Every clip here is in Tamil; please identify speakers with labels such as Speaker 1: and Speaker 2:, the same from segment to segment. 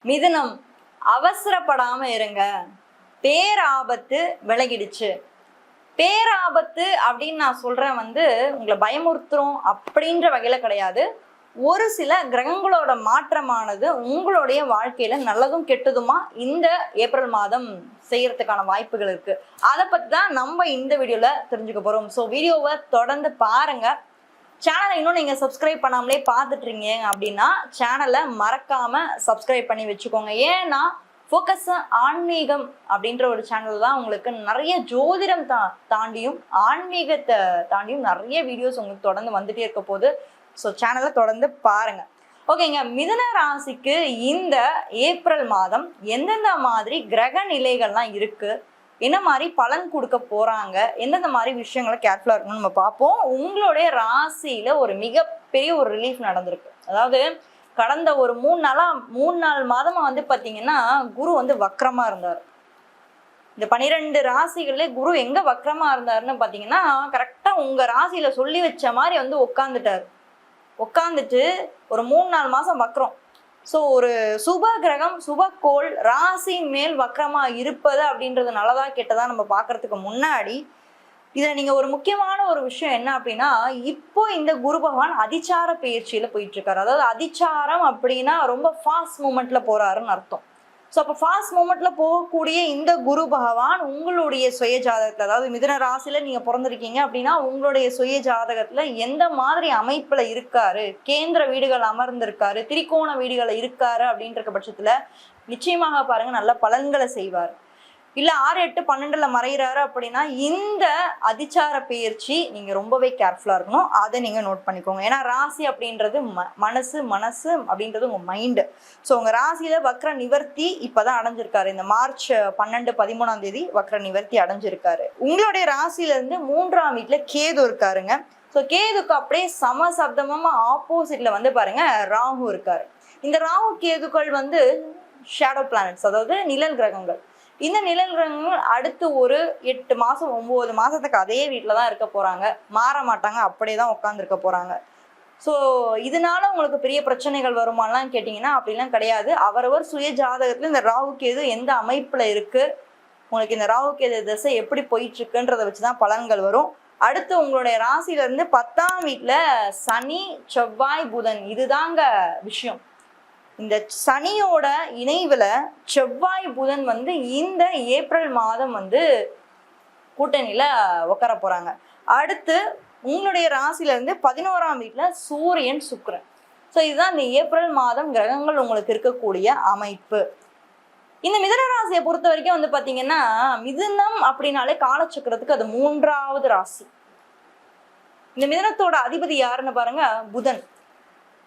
Speaker 1: மிதுனம், அவசரப்படாம இருங்க. பேராபத்து விலகிடுச்சு. பேராபத்து அப்படின்னு நான் சொல்றேன் உங்களை பயமுறுத்துறோம் அப்படின்ற வகையில கிடையாது. ஒரு சில கிரகங்களோட மாற்றமானது உங்களுடைய வாழ்க்கையில நல்லதும் கெட்டதுமா இந்த ஏப்ரல் மாதம் செய்யறதுக்கான வாய்ப்புகள் இருக்கு. அதை பத்தி தான் நம்ம இந்த வீடியோல தெரிஞ்சுக்க போறோம். ஸோ வீடியோவை தொடர்ந்து பாருங்க. சேனலை இன்னும் நீங்க சப்ஸ்கிரைப் பண்ணாமலே பார்த்துட்டு இருக்கீங்க அப்படின்னா சேனலை மறக்காம சப்ஸ்கிரைப் பண்ணி வச்சுக்கோங்க. ஏன்னா ஃபோக்கஸ் ஆன்மீகம் அப்படின்ற ஒரு சேனல் தான் உங்களுக்கு நிறைய ஜோதிடம் தாண்டியும் ஆன்மீகத்தை தாண்டியும் நிறைய வீடியோஸ் உங்களுக்கு தொடர்ந்து வந்துட்டே இருக்க போது. ஸோ சேனலை தொடர்ந்து பாருங்க. ஓகேங்க, மிதுன ராசிக்கு இந்த ஏப்ரல் மாதம் எந்தெந்த மாதிரி கிரக நிலைகள்லாம் இருக்கு, என்ன மாதிரி பலன் கொடுக்க போறாங்க, எந்தெந்த மாதிரி விஷயங்களை கேர்ஃபுல்லா இருக்கணும்னு நம்ம பார்ப்போம். உங்களுடைய ராசியில ஒரு மிகப்பெரிய ஒரு ரிலீஃப் நடந்திருக்கு. அதாவது கடந்த ஒரு 3-4 மாதமா பாத்தீங்கன்னா குரு வக்ரமா இருந்தார். இந்த 12 ராசிகள்ல குரு எங்க வக்ரமா இருந்தாருன்னு பாத்தீங்கன்னா கரெக்டா உங்க ராசியில சொல்லி வச்ச மாதிரி உட்காந்துட்டு ஒரு 3-4 மாசம் வக்ரம். ஸோ ஒரு சுப கிரகம் சுபக்கோள் ராசியின் மேல் வக்ரமா இருப்பது அப்படின்றது நல்லதா கெட்டதா நம்ம பார்க்கறதுக்கு முன்னாடி இதில் நீங்கள் ஒரு முக்கியமான ஒரு விஷயம் என்ன அப்படின்னா, இப்போ இந்த குரு பகவான் அதிச்சார பயிற்சியில போயிட்டு இருக்காரு. அதாவது அதிச்சாரம் அப்படின்னா ரொம்ப ஃபாஸ்ட் மூமெண்ட்ல போறாருன்னு அர்த்தம். ஸோ அப்போ ஃபாஸ்ட் மூமெண்ட்ல போகக்கூடிய இந்த குரு பகவான் உங்களுடைய சுய ஜாதகத்துல, அதாவது மிதுன ராசியில நீங்க பிறந்திருக்கீங்க அப்படின்னா உங்களுடைய சுய ஜாதகத்துல எந்த மாதிரி அமைப்புல இருக்காரு, கேந்திர வீடுகள் அமர்ந்திருக்காரு, திரிகோண வீடுகள் இருக்காரு அப்படின்ற பட்சத்துல நிச்சயமாக பாருங்க நல்ல பலன்களை செய்வார். இல்ல 6, 8, 12ல மறைகிறாரு அப்படின்னா இந்த அதிச்சார பயிற்சி நீங்க ரொம்பவே கேர்ஃபுல்லா இருக்கணும். அதை நீங்க நோட் பண்ணிக்கோங்க. ஏன்னா ராசி அப்படின்றது மனசு அப்படின்றது உங்க மைண்டு. ஸோ உங்க ராசியில வக்ர நிவர்த்தி இப்பதான் அடைஞ்சிருக்காரு. இந்த மார்ச் 12, 13ஆம் தேதி வக்ர நிவர்த்தி அடைஞ்சிருக்காரு. உங்களுடைய ராசியில இருந்து 3ஆம் வீட்டுல கேது இருக்காருங்க. ஸோ கேதுக்கு அப்படியே சமசப்தமா ஆப்போசிட்ல பாருங்க ராகு இருக்காரு. இந்த ராகு கேதுக்கள் ஷேடோ பிளானட்ஸ், அதாவது நிழல் கிரகங்கள். இந்த நிழல் கிரகங்கள் அடுத்து ஒரு 8 மாசம் 9 மாசத்துக்கு அதே வீட்டில தான் இருக்க போறாங்க, மாற மாட்டாங்க, அப்படியே தான் உட்காந்துருக்க போறாங்க. ஸோ இதனால உங்களுக்கு பெரிய பிரச்சனைகள் வருமானலாம் கேட்டிங்கன்னா அப்படிலாம் கிடையாது. அவரவர் சுய ஜாதகத்துல இந்த ராகு கேது எந்த அமைப்புல இருக்கு, உங்களுக்கு இந்த ராகு கேது திசை எப்படி போயிட்டு இருக்குன்றதை வச்சுதான் பலன்கள் வரும். அடுத்து உங்களுடைய ராசியில இருந்து 10ஆம் வீட்டுல சனி செவ்வாய் புதன், இதுதாங்க விஷயம். இந்த சனியோட இணைவுல செவ்வாய் புதன் இந்த ஏப்ரல் மாதம் கூட்டணியில உட்கார போறாங்க. அடுத்து உங்களுடைய ராசியில இருந்து 11ஆம் வீட்டுல சூரியன் சுக்கிரன். ஸோ இதுதான் இந்த ஏப்ரல் மாதம் கிரகங்கள் உங்களுக்கு இருக்கக்கூடிய அமைப்பு. இந்த மிதுன ராசியை பொறுத்த வரைக்கும் பாத்தீங்கன்னா மிதுனம் அப்படின்னாலே காலச்சக்கரத்துக்கு அது 3ஆவது ராசி. இந்த மிதுனத்தோட அதிபதி யாருன்னு பாருங்க, புதன்.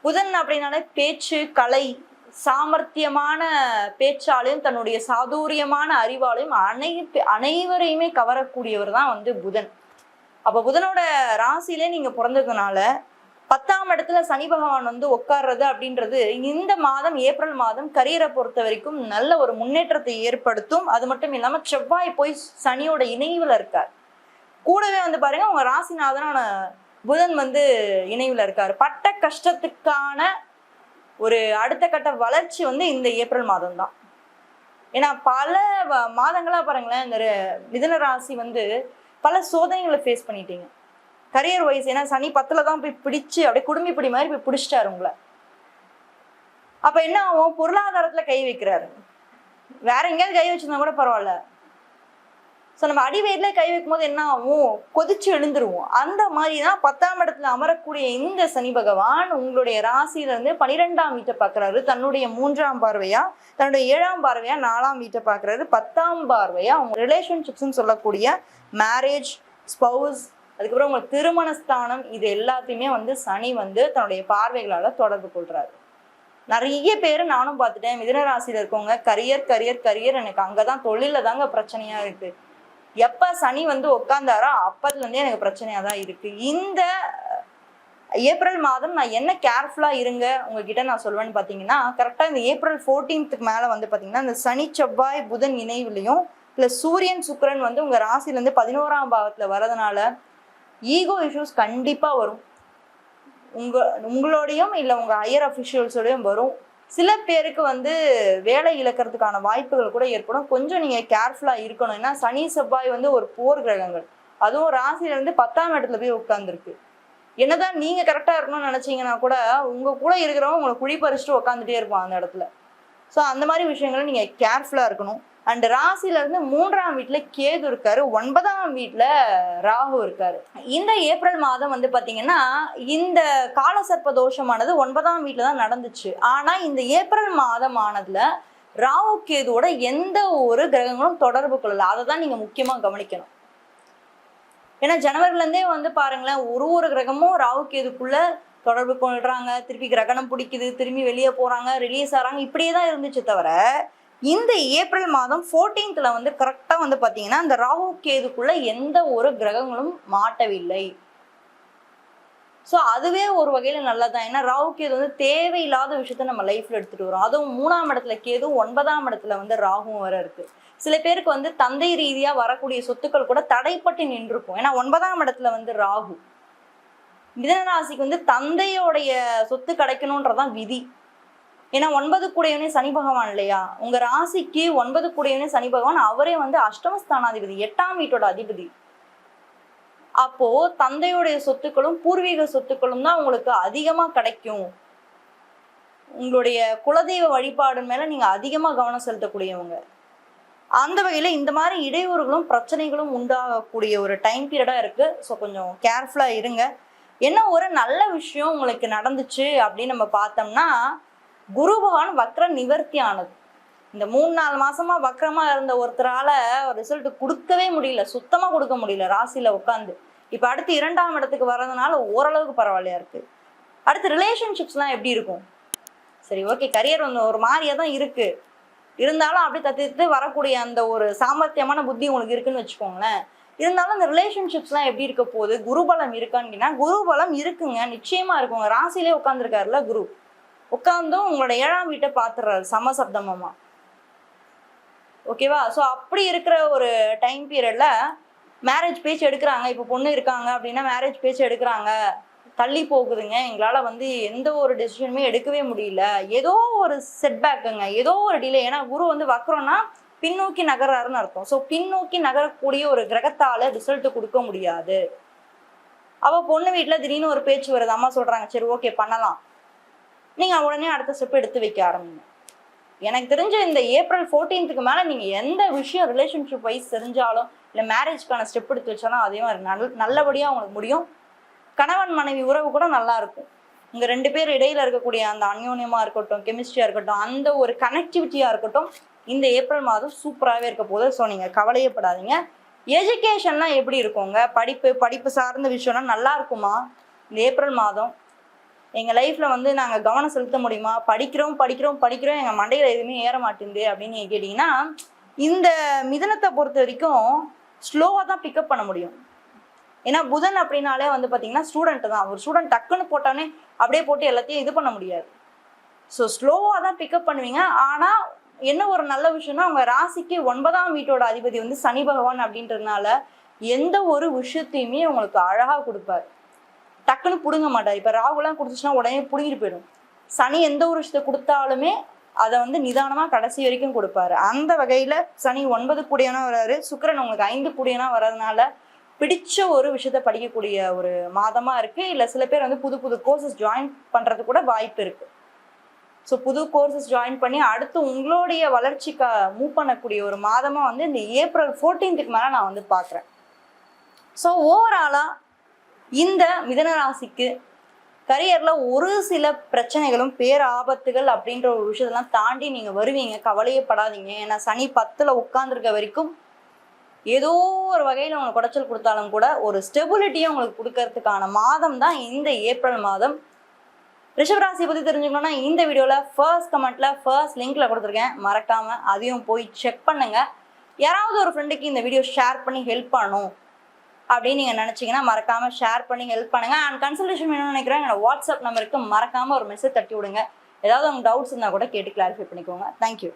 Speaker 1: புதன் அப்படின்னாலே பேச்சு, கலை, சாமர்த்தியமான பேச்சாலையும் தன்னுடைய சாதுரியமான அறிவாலையும் அனைவரையுமே கவரக்கூடியவர் தான் புதன். அப்ப புதனோட ராசியிலே நீங்க பிறந்ததுனால 10ஆம் இடத்துல சனி பகவான் உட்கார்றது அப்படின்றது இந்த மாதம் ஏப்ரல் மாதம் கரியரை பொறுத்த வரைக்கும் நல்ல ஒரு முன்னேற்றத்தை ஏற்படுத்தும். அது மட்டும் இல்லாம செவ்வாய் போய் சனியோட இணைவுல இருக்கார். கூடவே பாருங்க உங்க ராசிநாதனான புதன் இணைவுல இருக்காரு. பட்ட கஷ்டத்துக்கான ஒரு அடுத்த கட்ட வளர்ச்சி இந்த ஏப்ரல் மாதம் தான். ஏன்னா பல மாதங்களா பாருங்களேன், இந்த மிதுன ராசி பல சோதனைகளை ஃபேஸ் பண்ணிட்டீங்க கரியர் வைஸ். ஏன்னா சனி 10ல தான் போய் பிடிச்சு அப்படியே குடுமி பிடி மாதிரி போய் பிடிச்சிட்டாரு உங்களை. அப்ப என்ன ஆகும், பொருளாதாரத்துல கை வைக்கிறாரு. வேற எங்கேயாவது கை வச்சிருந்தா கூட பரவாயில்ல. ஸோ நம்ம அடிவயிறுல கை வைக்கும் போது என்ன ஆகும், கொதிச்சு எழுந்துருவோம். அந்த மாதிரி தான் 10ஆம் இடத்துல அமரக்கூடிய இந்த சனி பகவான் உங்களுடைய ராசியில இருந்து 12ஆம் வீட்டை பார்க்குறாரு. தன்னுடைய 3ஆம் பார்வையா, தன்னுடைய 7ஆம் பார்வையா, 4ஆம் வீட்டை பார்க்குறாரு. 10ஆம் பார்வையா அவங்க ரிலேஷன்ஷிப்ஸ்ன்னு சொல்லக்கூடிய மேரேஜ், ஸ்பௌஸ், அதுக்கப்புறம் உங்களுக்கு திருமண ஸ்தானம், இது எல்லாத்தையுமே சனி தன்னுடைய பார்வைகளால தொடர்பு கொள்றாரு. நிறைய பேர் நானும் பார்த்துட்டேன், மிதுன ராசியில இருக்கவங்க கரியர் எனக்கு அங்கதான் தொழில தாங்க பிரச்சனையா இருக்கு, எப்ப சனி உட்கார்ந்தாரோ அப்பத்துல இருந்தே எனக்கு பிரச்சனையா தான் இருக்கு. இந்த ஏப்ரல் மாதம் நான் என்ன கேர்ஃபுல்லா இருங்க உங்ககிட்ட நான் சொல்வேன்னு பாத்தீங்கன்னா, கரெக்டா இந்த ஏப்ரல் 14th மேல பாத்தீங்கன்னா இந்த சனி செவ்வாய் புதன் இணைவுலையும் பிளஸ் சூரியன் சுக்கிரன் உங்க ராசில இருந்து 11ஆம் பாவத்துல வரதுனால ஈகோ இஷ்யூஸ் கண்டிப்பா வரும். உங்களோடையும் இல்ல உங்க ஹையர் அஃபிஷியல்ஸோடையும் வரும். சில பேருக்கு வந்து வேலை இழக்கிறதுக்கான வாய்ப்புகள் கூட ஏற்படும். கொஞ்சம் நீங்க கேர்ஃபுல்லா இருக்கணும். ஏன்னா சனி செவ்வாய் வந்து ஒரு போர் கிரகங்கள், அதுவும் ராசியில இருந்து 10ஆம் இடத்துல போய் உட்கார்ந்துருக்கு. என்னதான் நீங்க கரெக்டா இருக்கணும்னு நினைச்சீங்கன்னா கூட உங்க கூட இருக்கிறவங்க உங்களை குழி பறிச்சுட்டு உட்காந்துட்டே இருப்பான் அந்த இடத்துல. ஸோ அந்த மாதிரி விஷயங்களை நீங்க கேர்ஃபுல்லா இருக்கணும். அண்ட் ராசியில இருந்து 3ஆம் வீட்டுல கேது இருக்காரு, 9ஆம் வீட்டுல ராகு இருக்காரு. இந்த ஏப்ரல் மாதம் வந்து பாத்தீங்கன்னா இந்த காலசர்ப்ப தோஷமானது 9ஆம் வீட்டுல தான் நடந்துச்சு. ஆனா இந்த ஏப்ரல் மாதம் ஆனதுல ராகு கேதுவோட எந்த ஒரு கிரகங்களும் தொடர்பு கொள்ளல. அதை தான் நீங்க முக்கியமா கவனிக்கணும். ஏன்னா ஜனவரில இருந்தே வந்து பாருங்களேன், ஒரு கிரகமும் ராகு கேதுக்குள்ள தொடர்பு கொள்றாங்க, திருப்பி கிரகணம் பிடிக்குது, திரும்பி வெளியே போறாங்க, ரிலீஸ் ஆறாங்க, இப்படியே தான் இருந்துச்சு தவிர இந்த ஏப்ரல் மாதம் 14th வந்து கரெக்டா வந்து பாத்தீங்கன்னா இந்த ராகு கேதுக்குள்ள எந்த ஒரு கிரகங்களும் மாட்டவில்லை. ஸோ அதுவே ஒரு வகையில நல்லதான். ஏன்னா ராகு கேது வந்து தேவையில்லாத விஷயத்த நம்ம லைஃப்ல எடுத்துட்டு வரோம். அதுவும் 3ஆம் இடத்துல கேது, 9ஆம் இடத்துல வந்து ராகுவும் வர இருக்கு. சில பேருக்கு வந்து தந்தை ரீதியா வரக்கூடிய சொத்துக்கள் கூட தடைப்பட்டு நின்றுக்கும். ஏன்னா 9ஆம் இடத்துல வந்து ராகு. மிதன ராசிக்கு வந்து தந்தையோடைய சொத்து கிடைக்கணும்ன்றதான் விதி. ஏன்னா 9 கூடையவனே சனி பகவான் இல்லையா, உங்க ராசிக்கு 9 கூடையவனே சனி பகவான், அவரே வந்து அஷ்டமஸ்தானாதிபதி, 8ஆம் வீட்டோட அதிபதி. அப்போ தந்தையுடைய சொத்துக்களும் பூர்வீக சொத்துக்களும் தான் உங்களுக்கு அதிகமா கிடைக்கும். உங்களுடைய குலதெய்வ வழிபாடு மேல நீங்க அதிகமா கவனம் செலுத்தக்கூடியவங்க. அந்த வகையில இந்த மாதிரி இடையூறுகளும் பிரச்சனைகளும் உண்டாகக்கூடிய ஒரு டைம் பீரியடா இருக்கு. ஸோ கொஞ்சம் கேர்ஃபுல்லா இருங்க. என்ன ஒரு நல்ல விஷயம் உங்களுக்கு நடந்துச்சு அப்படின்னு நம்ம பார்த்தோம்னா, குரு பகவான் வக்ர நிவர்த்தி ஆனது. இந்த 3-4 மாசமா வக்ரமா இருந்த ஒருத்தரால ரிசல்ட் கொடுக்கவே முடியல, சுத்தமா கொடுக்க முடியல ராசியில உட்காந்து. இப்ப அடுத்து 2ஆம் இடத்துக்கு வர்றதுனால ஓரளவுக்கு பரவாயில்லையா இருக்கு. அடுத்து ரிலேஷன்ஷிப்ஸ்லாம் எப்படி இருக்கும்? சரி, ஓகே, கரியர் வந்து ஒரு மாதிரியா தான் இருக்கு, இருந்தாலும் அப்படி தத்து வரக்கூடிய அந்த ஒரு சாமர்த்தியமான புத்தி உங்களுக்கு இருக்குன்னு வச்சுக்கோங்களேன். இருந்தாலும் இந்த ரிலேஷன்ஷிப்ஸ்லாம் எப்படி இருக்க போகுது? குருபலம் இருக்கான்னு, குருபலம் இருக்குங்க, நிச்சயமா இருக்குங்க. ராசியிலே உட்காந்துருக்காருல குரு, உட்கார்ந்தும் உங்களோட 7ஆம் வீட்டை பார்த்துடுறாரு சமசப்தமமா. ஓகேவா? ஸோ அப்படி இருக்கிற ஒரு டைம் பீரியட்ல மேரேஜ் பேச்சு எடுக்கிறாங்க. இப்போ பொண்ணு இருக்காங்க அப்படின்னா மேரேஜ் பேச்சு எடுக்கிறாங்க, தள்ளி போகுதுங்க, எங்களால வந்து எந்த ஒரு டெசிஷனுமே எடுக்கவே முடியல, ஏதோ ஒரு செட்பேக்குங்க, ஏதோ ஒரு டிலே. ஏன்னா குரு வந்து வக்ரம்னா பின்னோக்கி நகர்றாருன்னு அர்த்தம். ஸோ பின்னோக்கி நகரக்கூடிய ஒரு கிரகத்தால ரிசல்ட் கொடுக்க முடியாது. அவ பொண்ணு வீட்டுல திடீர்னு ஒரு பேச்சு வருது, அம்மா சொல்றாங்க சரி ஓகே பண்ணலாம், நீங்க உடனே அடுத்த ஸ்டெப் எடுத்து வைக்க ஆரம்பிங்க. எனக்கு தெரிஞ்ச இந்த ஏப்ரல் 14th மேல நீங்க எந்த விஷயம் ரிலேஷன்ஷிப் வைஸ் தெரிஞ்சாலும் இல்ல மேரேஜ்க்கான ஸ்டெப் எடுத்து வச்சாலும் அதே மாதிரி நல்லபடியா உங்களுக்கு முடியும். கணவன் மனைவி உறவு கூட நல்லா இருக்கும். உங்க 2 பேர் இடையில இருக்கக்கூடிய அந்த அந்யோன்யமா இருக்கட்டும், கெமிஸ்ட்ரியா இருக்கட்டும், அந்த ஒரு கனெக்டிவிட்டியா இருக்கட்டும், இந்த ஏப்ரல் மாதம் சூப்பராகவே இருக்க போகுது. ஸோ நீங்க கவலையப்படாதீங்க. எஜுகேஷன்லாம் எப்படி இருக்குங்க? படிப்பு சார்ந்த விஷயம்லாம் நல்லா இருக்குமா? இந்த ஏப்ரல் மாதம் எங்கள் லைஃப்பில் வந்து நாங்கள் கவனம் செலுத்த முடியுமா? படிக்கிறோம் எங்கள் மண்டையில் எதுவுமே ஏற மாட்டேங்குது அப்படின்னு நீங்கள் கேட்டிங்கன்னா, இந்த மிதனத்தை பொறுத்த வரைக்கும் ஸ்லோவாக தான் பிக்கப் பண்ண முடியும். ஏன்னா புதன் அப்படின்னாலே வந்து பார்த்தீங்கன்னா ஸ்டூடெண்ட் தான். ஒரு ஸ்டூடெண்ட் டக்குன்னு போட்டானே அப்படியே போட்டு எல்லாத்தையும் இது பண்ண முடியாது. ஸோ ஸ்லோவாக தான் பிக்கப் பண்ணுவீங்க. ஆனால் என்ன ஒரு நல்ல விஷயம்னா, உங்கள் ராசிக்கு 9ஆம் வீட்டோட அதிபதி வந்து சனி பகவான் அப்படின்றதுனால எந்த ஒரு விஷயத்தையுமே உங்களுக்கு அழகாக கொடுப்பார். டக்குன்னு பிடுங்க மாட்டார். இப்போ ராகுலாம் கொடுத்துச்சுன்னா உடனே பிடுங்கிட்டு போயிடும். சனி எந்த ஒரு விஷயத்தை கொடுத்தாலுமே அதை வந்து நிதானமாக கடைசி வரைக்கும் கொடுப்பாரு. அந்த வகையில் சனி 9 கூடியனா வர்றாரு, சுக்கிரன் உங்களுக்கு 5 கூடியனா வர்றதுனால பிடிச்ச ஒரு விஷயத்த படிக்கக்கூடிய ஒரு மாதமாக இருக்குது. இல்லை சில பேர் வந்து புது கோர்சஸ் ஜாயின் பண்ணுறது கூட வாய்ப்பு இருக்குது. ஸோ புது கோர்சஸ் ஜாயின் பண்ணி அடுத்து உங்களுடைய வளர்ச்சிக்கு மூவ் பண்ணக்கூடிய ஒரு மாதமாக வந்து இந்த ஏப்ரல் 14th மேலே நான் வந்து பார்க்குறேன். ஸோ ஓவராலாக இந்த மிதன ராசிக்கு கரியர்ல ஒரு சில பிரச்சனைகளும் பேராபத்துகள் அப்படின்ற ஒரு விஷயத்தெல்லாம் தாண்டி நீங்க வருவீங்க, கவலையப்படாதீங்க. ஏன்னா சனி 10ல் உட்கார்ந்துருக்க வரைக்கும் ஏதோ ஒரு வகையில உங்களுக்கு குடைச்சல் கொடுத்தாலும் கூட ஒரு ஸ்டெபிலிட்டியை உங்களுக்கு கொடுக்கறதுக்கான மாதம் தான் இந்த ஏப்ரல் மாதம். ரிஷபராசி பத்தி தெரிஞ்சுக்கணும்னா இந்த வீடியோல ஃபர்ஸ்ட் கமெண்ட்ல ஃபர்ஸ்ட் லிங்க்ல கொடுத்துருக்கேன், மறக்காம அதையும் போய் செக் பண்ணுங்க. யாராவது ஒரு ஃப்ரெண்டுக்கு இந்த வீடியோ ஷேர் பண்ணி ஹெல்ப் பண்ணணும் அப்படின்னு நீங்கள் நினச்சிங்கன்னா மறக்காமல் ஷேர் பண்ணி ஹெல்ப் பண்ணுங்கள். அண்ட் கன்சல்டேஷன் வேணும்னு நினைக்கிறேன், என்னோட வாட்ஸ்அப் நம்பருக்கு மறக்காமல் ஒரு மெசேஜ் தட்டி விடுங்க. ஏதாவது உங்கள் டவுட்ஸ் இருந்தால் கூட கேட்டு கிளாரிஃபை பண்ணிக்கோங்க. தேங்க்யூ.